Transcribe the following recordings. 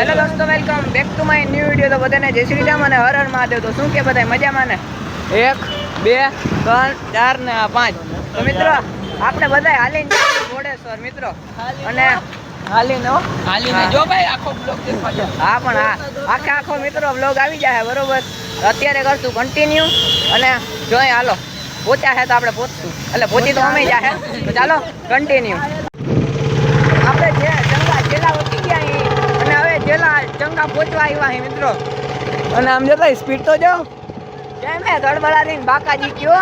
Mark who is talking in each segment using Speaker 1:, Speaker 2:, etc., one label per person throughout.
Speaker 1: Hello દોસ્તો, welcome back to my new video. તો બધાને જય શ્રી રામ અને હર હર મહાદેવ. તો શું કે બધા મજામાં ને? 1 2 3 4 ને 5. તો મિત્રો આપણે બધા હાલીને ઘોડેશ્વર મિત્રો અને હાલીને જો ભાઈ આખો બ્લોગ દેખાડો. હા પણ આખો મિત્રો બ્લોગ આવી જાય બરોબર. અત્યારે કરશું કન્ટિન્યુ અને જોઈ હાલો પહોંચ્યા છે તો આપણે પહોંચશું, એટલે પહોંચી તો અમે જાય તો ચાલો કન્ટિન્યુ. આપણે જેલા વધી ગયા અને હવે જેલા ચંગા પહોંચવા આવ્યા મિત્રો. અને આમ જતા સ્પીડ તો જો કેમ હે ગડબડાની બાકાજી કયો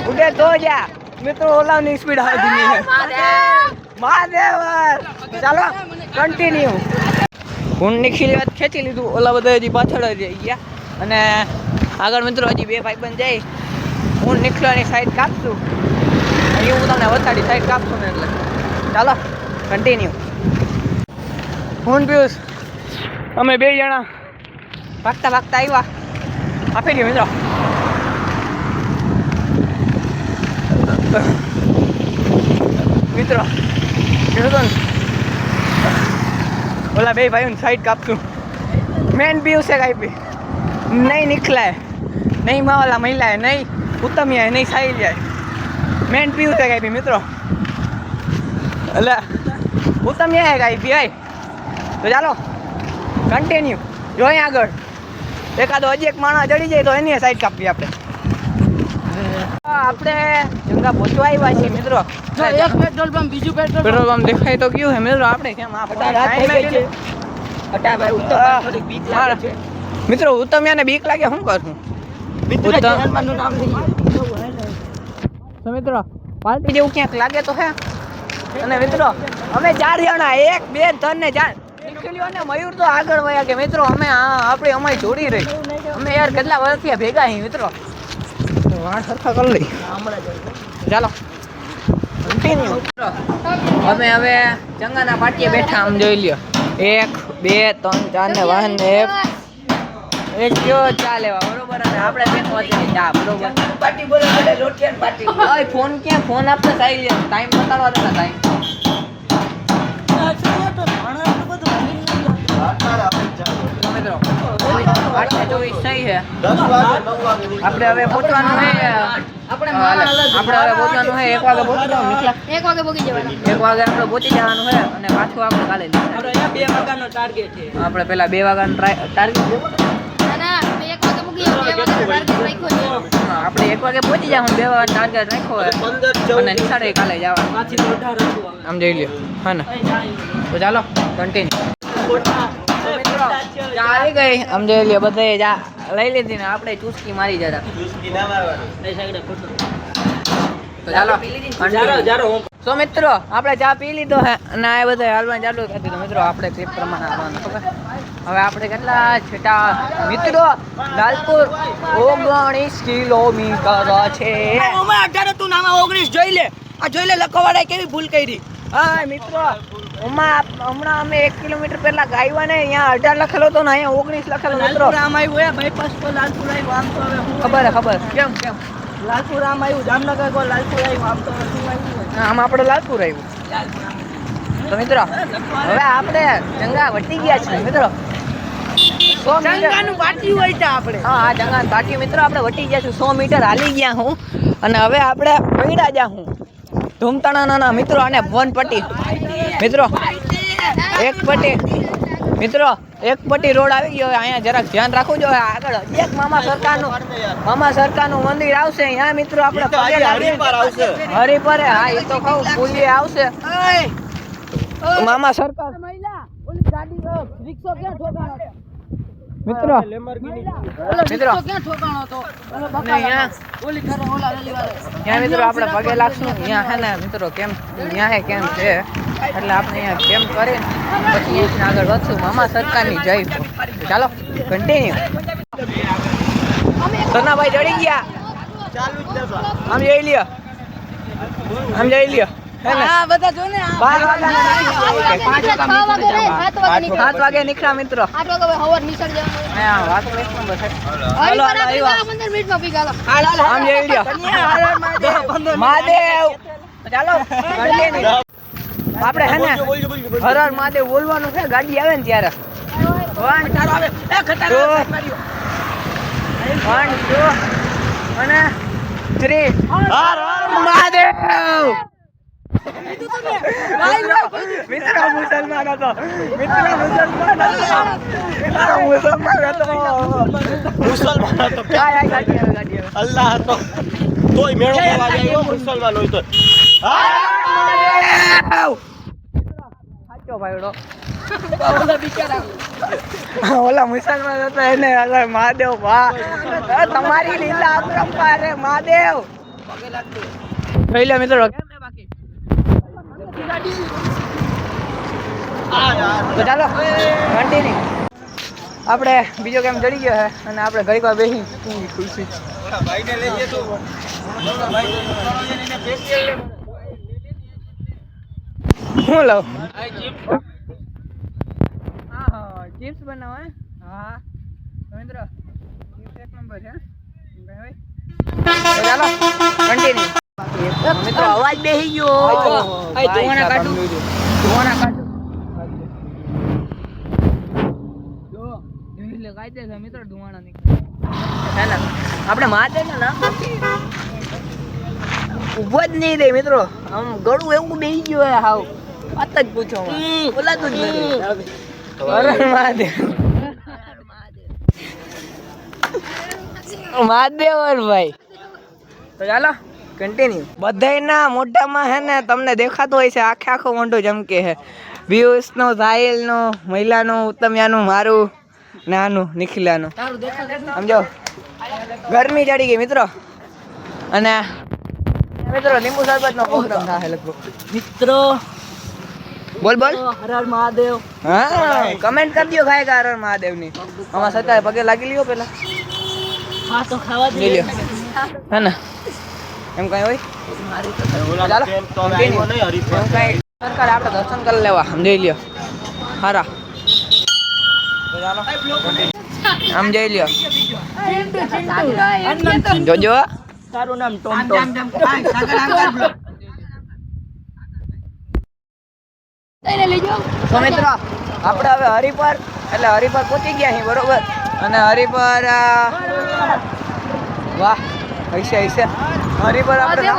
Speaker 1: ઉડે તો જા મિત્રો. ઓલાની સ્પીડ આવી ગઈ છે મહાદેવ. ચાલો કન્ટિન્યુ. હું નીકળી વાત ખેંચી લીધું, ઓલા બધા હજી પાછળ જ ગયા અને આગળ મિત્રો હજી બે ભાઈબંધ જાય. હું નીકળવાની સાઈડ કાપશું અને હું તમને વતાડી સાઈડ કાપશું ને, એટલે ચાલો કન્ટિન્યુ. હું પિયુષ અમે બે જણા ભાગતા આવ્યા. આપી દો મિત્રો. મિત્રો કીધું ઓલા બે ભાઈઓને સાઈડ કાપશું. મેન પિયુષે કાપી નહીં, નીકળાય નહીં, માવાલા મહિલાએ નહીં, ઉત્તમિયાએ નહીં, સાહિલ્યાએ. મેન પિયુષે કાપી મિત્રો, એટલે ઉત્તમિયાએ કાપી ભાઈ. તો ચાલો કન્ટિન્યુ. જોઈએ આગળ એકાદો હજી એક માણસ ચડી જાય તો એની સાઈડ કાપવી આપણે. આપણે જંગા પહોંચવા આવ્યા છીએ મિત્રો.
Speaker 2: એક પેટ્રોલ પંપ, બીજું
Speaker 1: પેટ્રોલ પંપ દેખાય તો કયું છે મિત્રો. આપણે કેમ મિત્રો ઉત્તમિયાને બીક લાગે, શું કરશું તો મિત્રો. પાર્ટી જેવું ક્યાંક લાગે તો હે. અને મિત્રો અમે 4 જણા 1 2 3 ને 4 અને મયુર તો આગળ વયા કે મિત્રો. અમે આપણી અમારી જોડી રહી. અમે યાર કેટલા વર્ષથી ભેગા છીએ મિત્રો. વાળ સરખા કરી લઈ ચાલો કન્ટિન્યુ. અમે હવે ચંગાના પાટીએ બેઠા. આમ જોઈ લ્યો 1 2 3 4 ને વાહન ને એક કયો ચા લેવા બરોબર. અને આપણે બેન પહોંચી ચા બરોબર. પાટી બોલે લોટિયાન પાટી. ઓય ફોન ક્યાં? ફોન આપતા સાઈ ટાઈમ બતાડવા દેતા ટાઈમ. આપણે હવે પહોંચવાનું છે. આપણે હવે પહોંચવાનું છે 1 વાગે પહોંચવાનું. 1 વાગે પહોંચી જવાનું. 1 વાગે આપણે પહોંચી જવાનું છે અને પાછું આપણે કાલે 2 વાગ્યાનો ટાર્ગેટ છે. આપણે પેલા 2 વાગ્યાનો ટાર્ગેટ આપણે 1 વાગે પહોંચી જવાનું. 2 વાગ્યાનો ટાર્ગેટ રાખ્યો અને નિશાળે કાલે જવાનું. આમ જોઈ લ્યો હા ને. તો ચાલો કન્ટિન્યુ. ચા આવી ગઈ. આમ જોઈ લ્યો બધાએ ચા લઈ લીધી ને આપણે ચૂસકી મારી જતા. તો ચાલો સો મિત્રો આપણે ચા પી લીધો હે અને આ બધા હાલવાનું ચાલુ કરી દીધું મિત્રો. આપણે ટ્રીપ પ્રમાણે આવવાનું ખબર. હવે આપણે કેટલા છેટા મિત્રો? લાલપુર 19 કિલોમીટર છે.
Speaker 2: તું નામ 19 જોઈ લે. આ જોઈ લે લખવાવાળાએ કેવી ભૂલ કરી.
Speaker 1: હા મિત્રો હમણાં અમે 1 કિલોમીટર પહેલા ગાયવા ને અહીંયા 18 લખેલો હતો ને અહીંયા 19 લખેલો મિત્રો.
Speaker 2: આમ આવ્યું બાયપાસ પર લાલપુર આવ્યું. આમ તો હવે
Speaker 1: ખબર કેમ
Speaker 2: લાલપુર આમ આવ્યું. જામનગર કો લાલપુર આવ્યું. આમ તો
Speaker 1: આમ આપણે લાલપુર આવ્યું. તો મિત્રો હવે આપણે જંગા વટી ગયા છે મિત્રો.
Speaker 2: જંગાનું પાટી હોય છે આપણે.
Speaker 1: હા જંગાનું પાટી મિત્રો આપણે વટી ગયા છું. 100 મીટર હાલી ગયા હું અને હવે આપણે પૈડા જા હું ધૂમતાણા મિત્રો. અને વન પટ્ટી મિત્રો એક પટ્ટી રોડ આવી ગયો. અહીંયા જરાક ધ્યાન રાખવું જોઈએ. આગળ એક મામા સરકારનું મંદિર આવશે અહીંયા મિત્રો. આપણે હરિપરે હા એ તો કહું પુલી આવશે. મામા સરકાર મિત્રો ત્યાં મિત્રો આપણે પગે લાગશું. અહીંયા હે ને મિત્રો કેમ ત્યાં હે કેમ છે એટલે આપણે અહીંયા કેમ કરીને પછી અહીંથી આગળ વધશું. મામા સરકારની જય. ચાલો કન્ટિન્યુ. સનાભાઈ ચડી ગયા. આમ જોઈ લ્યો
Speaker 2: હા બધા જો ને
Speaker 1: 7 વાગે નીકળ્યા મિત્રો.
Speaker 2: 8 વાગે હવાર નિસળ જવાનું.
Speaker 1: મહાદેવ. ચાલો આપણે હે ને હર હર મહાદેવ બોલવાનું છે ગાડી આવે ને ત્યારે.
Speaker 2: ખટારો આવે એ ખટારો
Speaker 1: તો.
Speaker 2: આવે, માર્યો.
Speaker 1: 1 2 અને 3
Speaker 3: હર હર
Speaker 1: મહાદેવ
Speaker 2: ભાઈ,
Speaker 1: મિત્રો મુસલમાન હતો મિત્રો મુસલમાન હતો
Speaker 3: મુસલમાન હતો
Speaker 1: ગાડી આવે.
Speaker 3: અલ્લાહ હતો તોય મેળો ખાવા જાય મુસલમાન હોય તો
Speaker 1: સાચો ભાઈડો
Speaker 2: ઓલા બિચારા
Speaker 1: ઓલા મુસલમાન હતો એને અલ્લાહ મહાદેવ વાહ તમારી લીલા અપરંપાર રે મહાદેવ
Speaker 2: પગે લાગતું.
Speaker 1: જોઈ લે મિત્રો
Speaker 2: કેમ છે બાકી?
Speaker 1: તો ચાલો કન્ટિન્યુ આપણે બીજો કેમ ચડી ગયો છે અને આપણે ઘડીક વાર બેસી ખુશી
Speaker 3: ભાઈને લઈ જતો
Speaker 1: હું લઉં ચિપ્સ બનાવો હા મિત્રો ચિપ્સ એક નંબર છે તો ચાલો કન્ટિન્યુ
Speaker 2: મિત્રો અવાજ બેહી ગયો. આ ધોવાના કાઢું. ધોવાના કાઢું.
Speaker 1: એટલે કાયદે છે મિત્રો ધુવાણા નીકળે આપણે મહાદેવના નામ ઉભો જ નહીં રે મિત્રો આમ ગળું એવું બેસી ગયું હે હાવ વાત જ પૂછો બોલાતું જ નથી હર મહાદેવ મહાદેવ ભાઈ તો ચાલો કન્ટિન્યુ બધાયના મોઢામાં હે ને તમને દેખાતું હોય છે આખે આખો મોઢું ચમકે છે વ્યુઝનો સાહિલનો મહિલાનું ઉત્તમયાનું મારું ને આનું નિખિલાનું
Speaker 2: તારું દેખાતું
Speaker 1: સમજો ગરમી ચડી ગઈ મિત્રો અને મિત્રો લીંબુ શરબત નો પ્રોગ્રામ થાય લગભગ
Speaker 2: મિત્રો
Speaker 1: બોલ બોલ
Speaker 2: હર હર મહાદેવ.
Speaker 1: હા કમેન્ટ કરી દો ખાય કારણ મહાદેવની આમાં સતાય પગે લાગી લ્યો પેલા
Speaker 2: હા તો ખાવા
Speaker 1: લઈ લ્યો હે ને એમ કઈ હોય ચાલો continue. એમ કઈ સરકાર આપણે દર્શન કરી લેવા સમજી લ્યો હારા તો ચાલો આમ જઈ લ્યો જોજો
Speaker 2: તારું નામ ટોમ ટોમ.
Speaker 1: તો મિત્રો આપણે હવે હરિપર એટલે હરિપર પહોંચી ગયા છીએ બરોબર અને હરિપર વાહ હૈસે હરિપર આપણે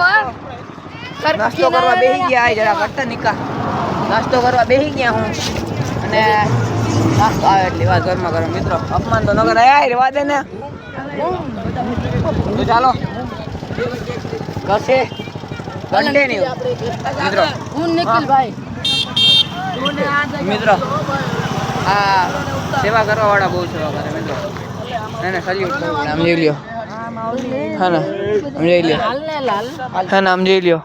Speaker 1: નાસ્તો કરવા બેસી ગયા આ જરા કરતા નિકા નાસ્તો કરવા બેસી ગયા હું અને નાસ્તો આવે એટલી વાત ઘરમાં કરો મિત્રો અપમાન તો ન કરાય રેવા દે ને તો ચાલો કશે કન્ટિન્યુ મિત્રો
Speaker 2: હું નિખિલભાઈ.
Speaker 1: મિત્રો આ સેવા કરવા વાળા બહુ સેવા કરે મિત્રો એને સલ્યુટ કરું આમ જોઈ લ્યો હા ને આમ જોઈ લ્યો હા ને આમ જોઈ લ્યો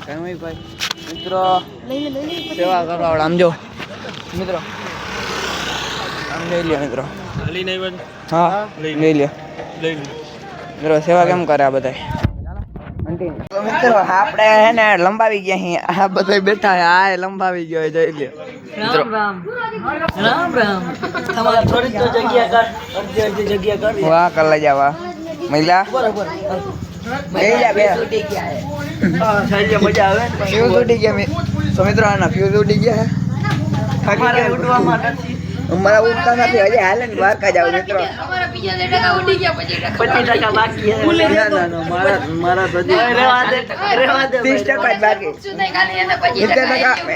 Speaker 1: કઈ હોય ભાઈ મિત્રો સેવા કરવા વાળા આમ જો મિત્રો આમ જોઈ લ્યો મિત્રો હા જોઈ લ્યો મિત્રો સેવા કેમ કરે આ બધા તો મિત્રો આપણે હે ને લંબાવી ગયા અહીં આ બધા બેઠા છે આ લંબાવી ગયો જોઈ લ્યો મિત્રો
Speaker 2: રામ રામ. તમારે થોડીક તો જગ્યા કર. અડધી જગ્યા કર.
Speaker 1: વાહ કલ્લા જાવા મહિલા
Speaker 2: બરોબર.
Speaker 1: બેહી જા બે
Speaker 2: તૂટી ગયા હે. હા સાંજે મજા આવે ને.
Speaker 1: ફ્યુઝ ઉડી ગયા તો મિત્રો આના ફ્યુઝ ઉડી ગયા હે
Speaker 2: અમારે ઉઠવામાં નથી.
Speaker 1: અમારા ઉડતા નથી હજી હાલે ને બહાર કા જાવ મિત્રો
Speaker 2: 25% બાકી હે.
Speaker 1: ના,
Speaker 3: મારા તો
Speaker 2: રહેવા દે. રહેવા દે.
Speaker 1: 30% જ બાકી 70%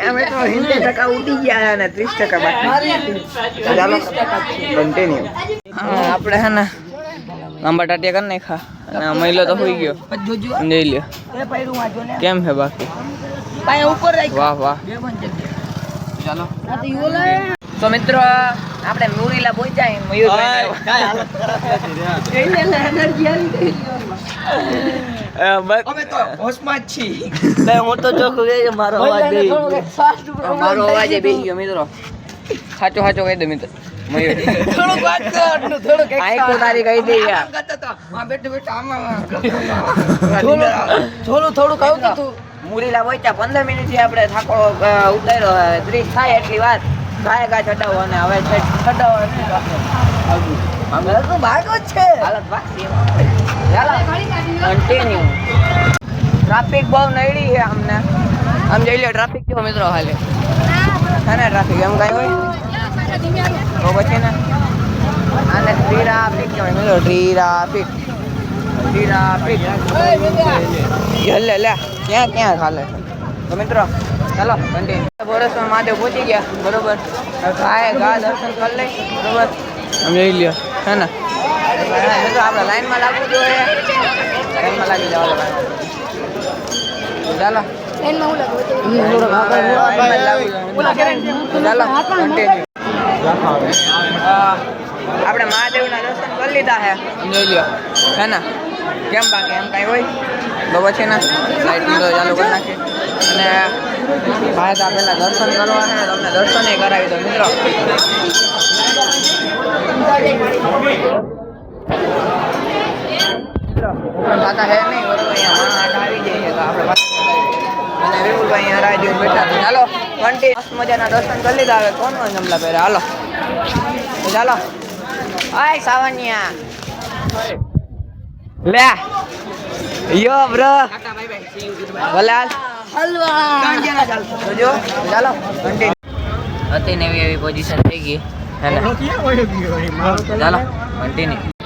Speaker 1: એમ તો 70% ઉડી ગયા હે અને 30% બાકી ચાલો કન્ટિન્યુ આપણે હે ને લાંબા ટાટિયા કરી નાખ્યા અને મહિલો તો હોઈ ગયો
Speaker 2: જોજો.
Speaker 1: જઈ લ્યો
Speaker 2: એ પૈરું વાંચો ને.
Speaker 1: કેમ છે બાકી
Speaker 2: પાય ઉપર રાખ.
Speaker 1: વાહ વાહ
Speaker 2: બે પણ જગ્યા.
Speaker 1: ચાલો
Speaker 2: આ તો યોલા.
Speaker 1: તો મિત્રો આપણે મુરીલા પહોંચ્યા મયુર
Speaker 2: અમે તો હોશમાં જ છીએ. હું તો ચોખ્ખું કહે મારો અવાજ બેહી ગયો.
Speaker 1: મારો અવાજ એ બેસી ગયો મિત્રો સાચો સાચો કહી દે મિત્રો મયુર
Speaker 2: થોડુંક વાત કર આટલું, થોડુંક extra.
Speaker 1: આઈ કો તારી કહી દે યાર
Speaker 2: આમ કરતો તો. આમ બેઠો બેઠો થોડું થોડું કહું તો તું.
Speaker 1: મુરીલા પહોંચ્યા 15 મિનિટથી આપણે થાકો ઉતાર્યો 30 થાય એટલી વાર ગાય ગા ચડાવો અને હવે ચડાવો
Speaker 2: અમે તો ભાગો જ છે.
Speaker 1: હાલત વાગતી ચાલો કન્ટિન્યુ ટ્રાફિક બહુ નડી છે અમને આમ જઈ લો ટ્રાફિક કેવો મિત્રો હાલે છે ને ટ્રાફિક એમ કાંઈ હોય તો પછી ને આને ટ્રાફિક કહેવાય મિત્રો ટ્રાફિક લે લે ક્યાં ક્યાં ચાલે તો મિત્રો ચાલો કન્ટિન્યુ બોરસમાં મહાદેવ પહોંચી ગયા બરોબર ગાય ગા દર્શન કરી લઈ બરોબર આમ જોઈ લ્યો છે ને મિત્રો આપણે લાઈનમાં લાગવું જોઈએ લાઈનમાં લાગી જવાનું ચાલો ચાલો કન્ટિન્યુ આપણે મહાદેવના દર્શન કરી લીધા છે જોઈ લ્યો હે ને કેમ બાકી એમ કાંઈ હોય તો પછી ને લાઈટ તો ચાલુ કરી નાખીએ અને ભાઈ તો પહેલાં દર્શન કરવા છે તમને દર્શન કરાવી દો મિત્રો ખાતા હે નહીં બરોબર અહીંયા માણસ આવી જાય છે તો આપણે અને વિપુલભાઈ અહીંયા રાહ જોઈને બેઠા છે ચાલો ઘંટી મસ્ત મજાના દર્શન કરી લીધા હવે કોણ જમલા પહેરે હાલો ચાલો હાય સાવનિયા લે યો બ્રો બોલાલ હલવા જો ચાલો કન્ટિન્યુ હતી ને એવી પોઝિશન થઈ ગઈ હે ને ચાલો કન્ટિન્યુ